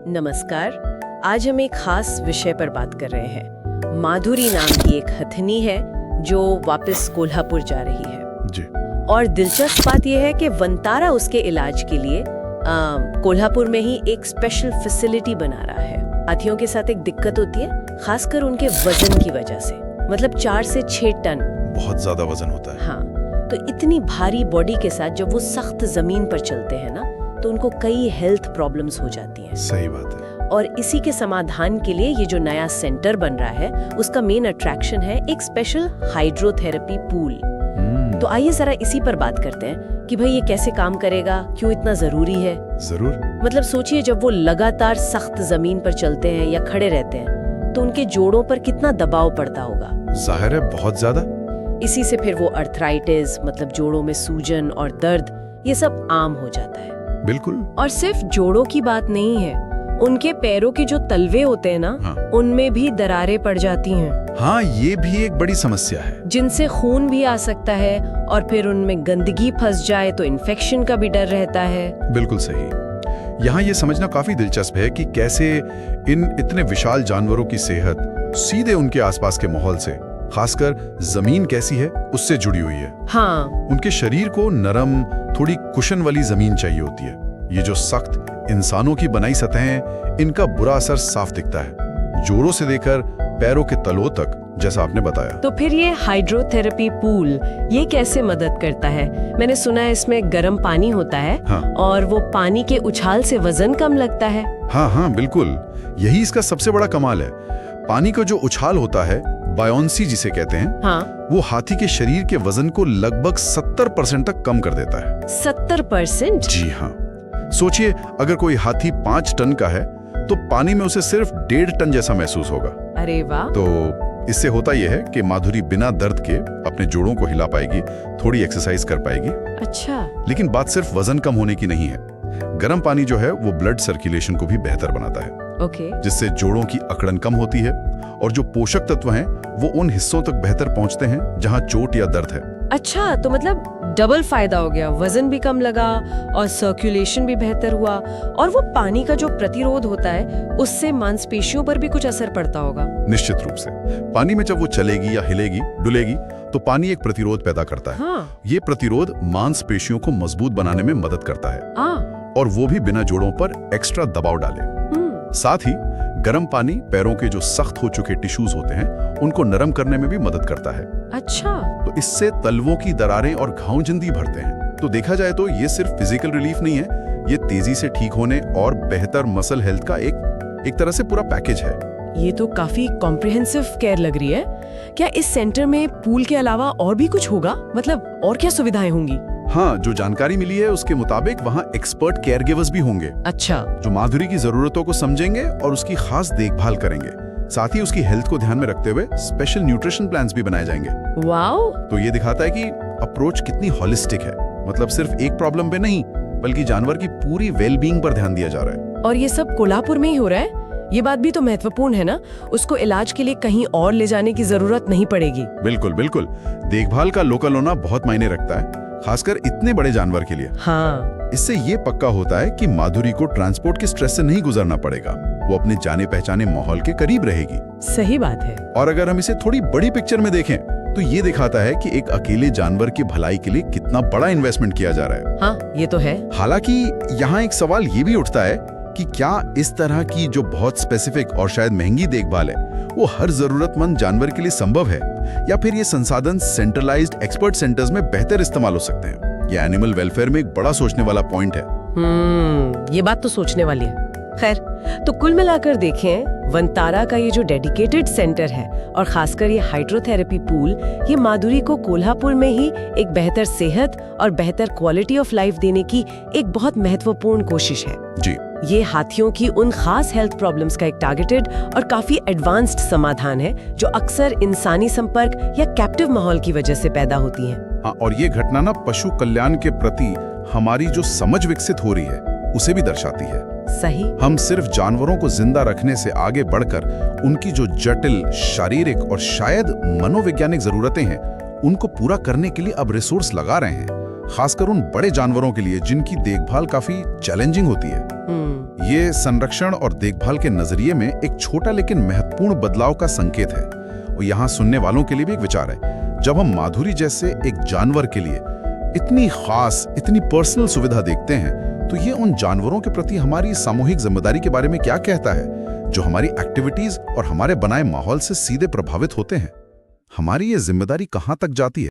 नमस्कार। आज हम एक खास विषय पर बात कर रहे हैं। माधुरी नाम की एक हथनी है जो वापस कोल्हापुर जा रही है जी। और दिलचस्प बात यह है कि वंतारा उसके इलाज के लिए कोल्हापुर में ही एक स्पेशल फैसिलिटी बना रहा है। हाथियों के साथ एक दिक्कत होती है, खासकर उनके वजन की वजह से, मतलब 4 से 6 टन। बहुत ज्यादा वजन होता है। हाँ, तो इतनी भारी बॉडी के साथ जब वो सख्त जमीन पर चलते हैं ना, तो उनको कई हेल्थ प्रॉब्लम्स हो जाती हैं। सही बात है। और इसी के समाधान के लिए ये जो नया सेंटर बन रहा है, उसका मेन अट्रैक्शन है एक स्पेशल हाइड्रोथेरेपी पूल। तो आइए जरा इसी पर बात करते हैं कि भाई ये कैसे काम करेगा, क्यों इतना जरूरी है। जरूर। मतलब सोचिए, जब वो लगातार सख्त जमीन पर चलते हैं या खड़े रहते हैं तो उनके जोड़ों पर कितना दबाव पड़ता होगा। जाहिर है, बहुत ज्यादा। इसी से फिर वो अर्थराइटिस, मतलब जोड़ों में सूजन और दर्द, ये सब आम हो जाता है। बिल्कुल। और सिर्फ जोड़ों की बात नहीं है, उनके पैरों के जो तलवे होते हैं ना, हाँ। उनमें भी दरारें पड़ जाती हैं। हाँ, ये भी एक बड़ी समस्या है, जिनसे खून भी आ सकता है और फिर उनमें गंदगी फंस जाए तो इन्फेक्शन का भी डर रहता है। बिल्कुल सही। यहाँ ये समझना काफी दिलचस्प है कि कैसे इन इतने विशाल जानवरों की सेहत सीधे उनके आसपास के माहौल से, खासकर जमीन कैसी है उससे जुड़ी हुई है। हाँ, उनके शरीर को नरम, थोड़ी कुशन वाली जमीन चाहिए होती है। ये जो सख्त इंसानों की बनाई सतहें, इनका बुरा असर साफ दिखता है, जोड़ों से लेकर पैरों के तलों तक, जैसा आपने बताया। तो फिर ये हाइड्रोथेरेपी पूल ये कैसे मदद करता है? मैंने सुना है इसमें गर्म पानी होता है। हाँ। और वो पानी के उछाल से वजन कम लगता है। हाँ हाँ, बिल्कुल। यही इसका सबसे बड़ा कमाल है। पानी का जो उछाल होता है, बायोंसी जिसे कहते हैं, हाँ। वो हाथी के शरीर के वजन को लगभग 70% तक कम कर देता है। 70%? जी हाँ। सोचिए, अगर कोई हाथी 5 टन का है तो पानी में उसे सिर्फ 1.5 टन जैसा महसूस होगा। अरे वाह। तो इससे होता यह है कि माधुरी बिना दर्द के अपने जोड़ों को हिला पाएगी, थोड़ी एक्सरसाइज कर पाएगी। अच्छा। लेकिन बात सिर्फ वजन कम होने की नहीं है। गर्म पानी जो है वो ब्लड सर्कुलेशन को भी बेहतर बनाता है। ओके। जिससे जोड़ों की अकड़न कम होती है और जो पोषक तत्व हैं वो उन हिस्सों तक बेहतर पहुंचते हैं जहां चोट या दर्द है। अच्छा, तो मतलब डबल फायदा हो गया, वजन भी कम लगा और सर्कुलेशन भी बेहतर हुआ। और वो पानी का जो प्रतिरोध होता है उससे मांसपेशियों पर भी कुछ असर पड़ता होगा। निश्चित रूप से। पानी में जब वो चलेगी या हिलेगी, डुलेगी, तो पानी एक प्रतिरोध पैदा करता है। हाँ। ये प्रतिरोध मांसपेशियों को मजबूत बनाने में मदद करता है, और वो भी बिना जोड़ों पर एक्स्ट्रा दबाव डाले। साथ ही गर्म पानी पैरों के जो सख्त हो चुके टिश्यूज होते हैं उनको नरम करने में भी मदद करता है। अच्छा। तो इससे तलवों की दरारें और घाव जल्दी भरते हैं। तो देखा जाए तो ये सिर्फ फिजिकल रिलीफ नहीं है, ये तेजी से ठीक होने और बेहतर मसल हेल्थ का एक तरह से पूरा पैकेज है। ये तो काफी कॉम्प्रिहेंसिव केयर लग रही है। क्या इस सेंटर में पूल के अलावा और भी कुछ होगा? मतलब और क्या सुविधाएं होंगी? हाँ, जो जानकारी मिली है उसके मुताबिक वहाँ एक्सपर्ट केयर गिवर्स भी होंगे। अच्छा। जो माधुरी की जरूरतों को समझेंगे और उसकी खास देखभाल करेंगे। साथ ही उसकी हेल्थ को ध्यान में रखते हुए स्पेशल न्यूट्रिशन प्लान्स भी बनाए जाएंगे। वाओ। तो ये दिखाता है कि अप्रोच कितनी हॉलिस्टिक है, मतलब सिर्फ एक प्रॉब्लम पे नहीं, बल्कि जानवर की पूरी वेलबींग पर ध्यान दिया जा रहा है। और ये सब कोल्हापुर में ही हो रहा है? ये बात भी तो महत्वपूर्ण है ना, उसको इलाज के लिए कहीं और ले जाने की जरूरत नहीं पड़ेगी। बिल्कुल बिल्कुल। देखभाल का लोकल होना बहुत मायने रखता है, खासकर इतने बड़े जानवर के लिए। हाँ। इससे ये पक्का होता है कि माधुरी को ट्रांसपोर्ट के स्ट्रेस से नहीं गुजरना पड़ेगा, वो अपने जाने पहचाने माहौल के करीब रहेगी। सही बात है। और अगर हम इसे थोड़ी बड़ी पिक्चर में देखें तो ये दिखाता है कि एक अकेले जानवर की भलाई के लिए कितना बड़ा इन्वेस्टमेंट किया जा रहा है। हाँ, ये तो है। हालांकि यहाँ एक सवाल ये भी उठता है कि क्या इस तरह की जो बहुत स्पेसिफिक और शायद महंगी देखभाल है वो हर जरूरतमंद जानवर के लिए संभव है, या फिर ये संसाधन सेंट्रलाइज्ड एक्सपर्ट सेंटर्स में बेहतर इस्तेमाल हो सकते हैं? ये एनिमल वेलफेयर में एक बड़ा सोचने वाला पॉइंट है। ये बात तो सोचने वाली है। खैर, तो कुल मिलाकर देखें, वंतारा का ये जो डेडिकेटेड सेंटर है और खासकर ये हाइड्रोथेरेपी पूल, ये माधुरी को कोल्हापुर में ही एक बेहतर सेहत और बेहतर क्वालिटी ऑफ लाइफ देने की एक बहुत महत्वपूर्ण कोशिश है। जी। ये हाथियों की उन खास हेल्थ प्रॉब्लम्स का एक टारगेटेड और काफी एडवांस्ड समाधान है जो अक्सर इंसानी संपर्क या कैप्टिव माहौल की वजह से पैदा होती हैं। हाँ, और ये घटना ना पशु कल्याण के प्रति हमारी जो समझ विकसित हो रही है उसे भी दर्शाती है। सही। हम सिर्फ जानवरों को जिंदा रखने से आगे बढ़कर उनकी जो जटिल शारीरिक और शायद मनोवैज्ञानिक जरूरतें हैं उनको पूरा करने के लिए अब रिसोर्स लगा रहे हैं। खासकर उन बड़े जानवरों के लिए जिनकी देखभाल काफी चैलेंजिंग होती है। ये संरक्षण और देखभाल के नजरिए में एक छोटा लेकिन महत्वपूर्ण बदलाव का संकेत है, और यहाँ सुनने वालों के लिए भी एक विचार है। जब हम माधुरी जैसे एक जानवर के लिए इतनी खास, इतनी पर्सनल सुविधा देखते हैं, तो ये उन जानवरों के प्रति हमारी सामूहिक जिम्मेदारी के बारे में क्या कहता है, जो हमारी एक्टिविटीज और हमारे बनाए माहौल से सीधे प्रभावित होते हैं। हमारी ये जिम्मेदारी कहाँ तक जाती है?